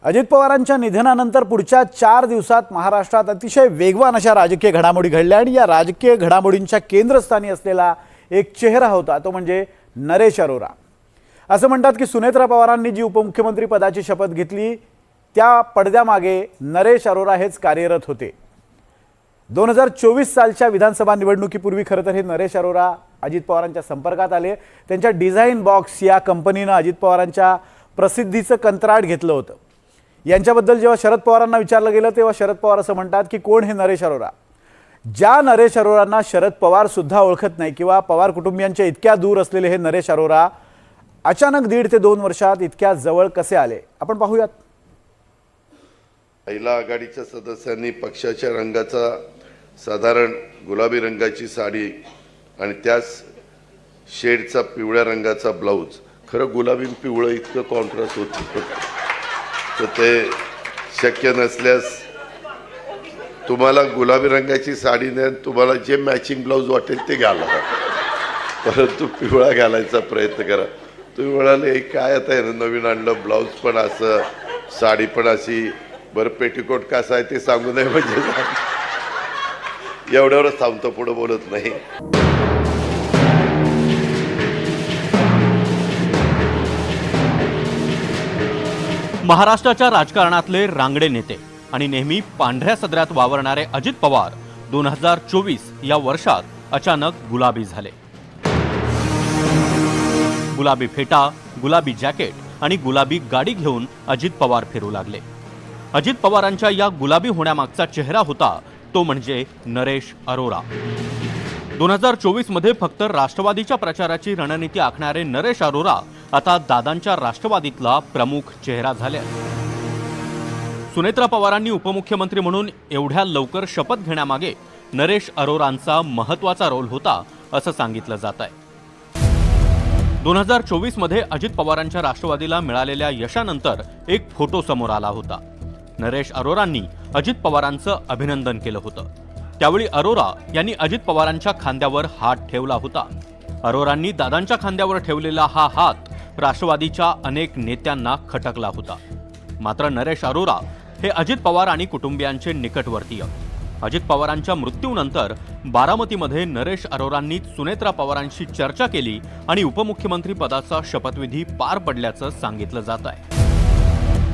अजित पवारांच्या निधनानंतर पुढच्या 4 दिवसात महाराष्ट्रात अतिशय वेगवान अशा राजकीय घडामोडी घडल्या आणि या राजकीय घडामोडींच्या केंद्रस्थानी असलेला एक चेहरा होता, तो म्हणजे नरेश अरोरा। असं म्हणतात की सुनेत्रा पवारांनी जी उपमुख्यमंत्री पदाची शपथ घेतली त्या पडद्यामागे नरेश अरोरा हेच कार्यरत होते। 2024 सालच्या विधानसभा निवडणुकीपूर्वी खरं तर हे नरेश अरोरा अजित पवारांच्या संपर्कात आले। त्यांच्या डिझाइन बॉक्स या कंपनीने अजित पवारांच्या प्रसिद्धीचं कंत्राट घेतलं होतं। यांच्याबद्दल जेव्हा शरद पवारांना विचारलं गेलं तेव्हा शरद पवार असं म्हणतात की कोण हे नरेश अरोरा। ज्या नरेश अरोरांना शरद पवार सुद्धा ओळखत नाही किंवा पवार कुटुंबियांच्या इतक्या दूर असलेले हे नरेश अरोरा अचानक 1.5 ते 2 वर्षात इतक्या जवळ कसे आले, आपण पाहूयात। महिला आघाडीच्या सदस्यांनी पक्षाच्या रंगाचा साधारण गुलाबी रंगाची साडी आणि त्याच शेडचा पिवळ्या रंगाचा ब्लाउज, खरं गुलाबी पिवळं इतकं कॉन्ट्रास्ट होतं तर ते शक्य नसल्यास तुम्हाला गुलाबी रंगाची साडी नाही, तुम्हाला जे मॅचिंग ब्लाउज वाटेल ते घाला, परंतु पिवळा घालायचा प्रयत्न करा। तुम्ही म्हणाले काय आता नवीन आणलं, ब्लाउज पण असं साडी पण अशी, बरं पेटीकोट कसं आहे ते सांगू नये म्हणजे एवढ्यावरच थांबतो, पुढे बोलत नाही। महाराष्ट्राच्या राजकारणातले रांगडे नेते आणि नेहमी पांढऱ्या सदऱ्यात वावरणारे अजित पवार 2024 या वर्षात अचानक गुलाबी झाले। गुलाबी फेटा, गुलाबी जॅकेट आणि गुलाबी गाडी घेऊन अजित पवार फिरू लागले। अजित पवारांच्या या गुलाबी होण्यामागचा चेहरा होता तो म्हणजे नरेश अरोरा। 2024 मध्ये फक्त राष्ट्रवादीच्या प्रचाराची रणनीती आखणारे नरेश अरोरा आता दादांच्या राष्ट्रवादीतला प्रमुख चेहरा झाले। सुनेत्रा पवारांनी उपमुख्यमंत्री म्हणून एवढ्या लवकर शपथ घेण्यामागे नरेश अरोरांचा महत्त्वाचा रोल होता असं सांगितलं जात आहे। 2024 मध्ये अजित पवारांच्या राष्ट्रवादीला मिळालेल्या यशानंतर एक फोटो समोर आला होता। नरेश अरोरांनी अजित पवारांचं अभिनंदन केलं होतं। त्यावेळी अरोरा यांनी अजित पवारांच्या खांद्यावर हात ठेवला होता। अरोरांनी दादांच्या खांद्यावर ठेवलेला हा हात राष्ट्रवादीच्या अनेक नेत्यांना खटकला होता। मात्र नरेश अरोरा हे अजित पवार आणि कुटुंबियांचे निकटवर्तीय। अजित पवारांच्या मृत्यूनंतर बारामतीमध्ये नरेश अरोरांनी सुनेत्रा पवारांशी चर्चा केली आणि उपमुख्यमंत्री पदाचा शपथविधी पार पडल्याचं सांगितलं जात आहे।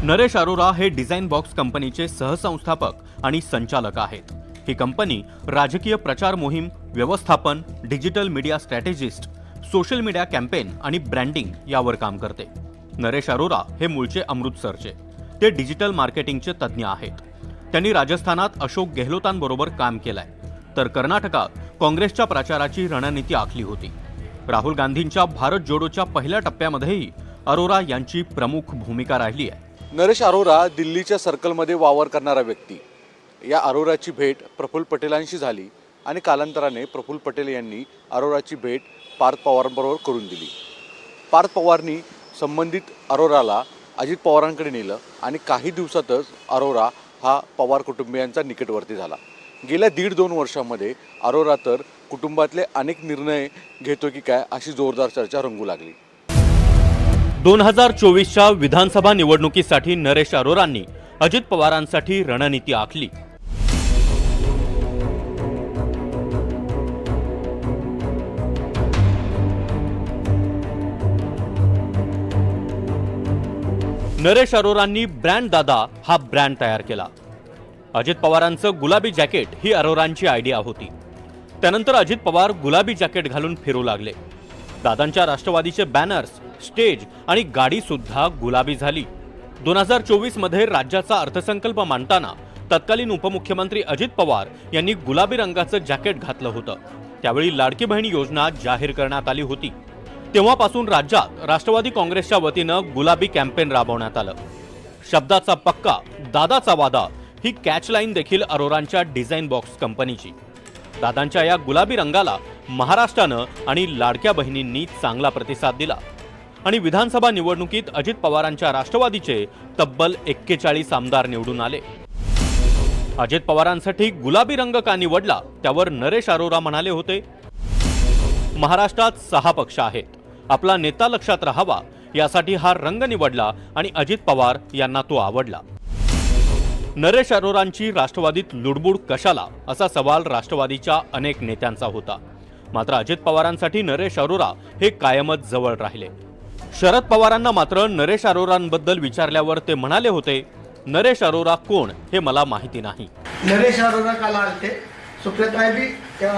नरेश अरोरा हे डिझाइन बॉक्स कंपनीचे सहसंस्थापक आणि संचालक आहेत। ही कंपनी राजकीय प्रचार मोहीम, व्यवस्थापन, digital media strategist, social media campaign आणि ब्रँडिंग यावर काम करते। नरेश अरोरा हे मूळचे अमृतसरचे, ते डिजिटल मार्केटिंगचे तज्ज्ञ आहेत। त्यांनी राजस्थानात अशोक गेहलोतांबरोबर काम केलंय, तर कर्नाटकात काँग्रेसच्या प्रचाराची रणनीती आखली होती। राहुल गांधींच्या भारत जोडोच्या पहिल्या टप्प्यामध्येही अरोरा यांची प्रमुख भूमिका राहिली आहे। नरेश अरोरा दिल्लीच्या सर्कलमध्ये वावर करणारा व्यक्ती। या अरोराची भेट प्रफुल्ल पटेलांशी झाली आणि कालांतराने प्रफुल्ल पटेल यांनी अरोराची भेट पार्थ पवारांबरोबर करून दिली। पार्थ पवारांनी संबंधित अरोराला अजित पवारांकडे नेलं आणि काही दिवसातच अरोरा हा पवार कुटुंबियांचा निकटवर्ती झाला। गेल्या 1.5-2 वर्षांमध्ये अरोरा तर कुटुंबातले अनेक निर्णय घेतो की काय अशी जोरदार चर्चा रंगू लागली। 2024च्या विधानसभा निवडणुकीसाठी नरेश अरोरांनी अजित पवारांसाठी रणनीती आखली। नरेश अरोरांनी ब्रँड दादा हा ब्रँड तयार केला। अजित पवारांचं गुलाबी जॅकेट ही अरोरांची आयडिया होती। त्यानंतर अजित पवार गुलाबी जॅकेट घालून फिरू लागले। दादांच्या राष्ट्रवादीचे बॅनर्स, स्टेज आणि गाडी सुद्धा गुलाबी झाली। 2024 मध्ये राज्याचा अर्थसंकल्प मांडताना तत्कालीन उपमुख्यमंत्री अजित पवार यांनी गुलाबी रंगाचं जॅकेट घातलं होतं। त्यावेळी लाडकी बहीण योजना जाहीर करण्यात आली होती। तेव्हापासून राज्यात राष्ट्रवादी काँग्रेसच्या वतीनं गुलाबी कॅम्पेन राबवण्यात आलं। शब्दाचा पक्का, दादाचा वादा ही कॅचलाईन देखील अरोरांच्या डिझाइन बॉक्स कंपनीची। दादांच्या या गुलाबी रंगाला महाराष्ट्रानं आणि लाडक्या बहिणींनी चांगला प्रतिसाद दिला आणि विधानसभा निवडणुकीत अजित पवारांच्या राष्ट्रवादीचे तब्बल 41 आमदार निवडून आले। अजित पवारांसाठी गुलाबी रंग का निवडला त्यावर नरेश अरोरा म्हणाले होते, महाराष्ट्रात 6 पक्ष आहेत, आपला नेता लक्षात राहावा यासाठी हा रंग निवडला आणि अजित पवार यांना तो आवडला. नरेश अरोरांची राष्ट्रवादीत लुडबुड कशाला असा सवाल राष्ट्रवादीच्या अनेक नेत्यांचा होता. मात्र अजित पवारांसाठी नरेश अरोरा हे कायमच जवळ राहिले. शरद पवारांना मात्र नरेश अरोरांबद्दल विचारल्यावर ते म्हणाले होते, नरेश अरोरा कोण हे मला माहिती नाही. नरेश अरोरा काल आलते, सुप्रियाताई बी त्या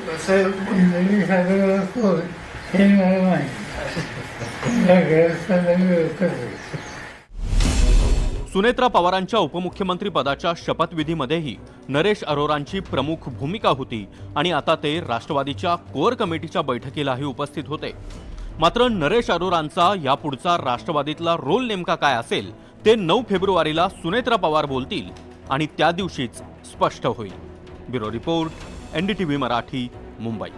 नरेश अरोरा कोण हे मला माहिती. सुनेत्रा पवारांच्या उपमुख्यमंत्री पदाच्या शपथविधीमध्येही नरेश अरोरांची प्रमुख भूमिका होती आणि आता ते राष्ट्रवादीच्या कोर कमिटीच्या बैठकीलाही उपस्थित होते. मात्र नरेश अरोरांचा यापुढचा राष्ट्रवादीतला रोल नेमका काय असेल ते 9 फेब्रुवारीला सुनेत्रा पवार बोलतील आणि त्या दिवशीच स्पष्ट होईल. Bureau report, NDTV Marathi, Mumbai.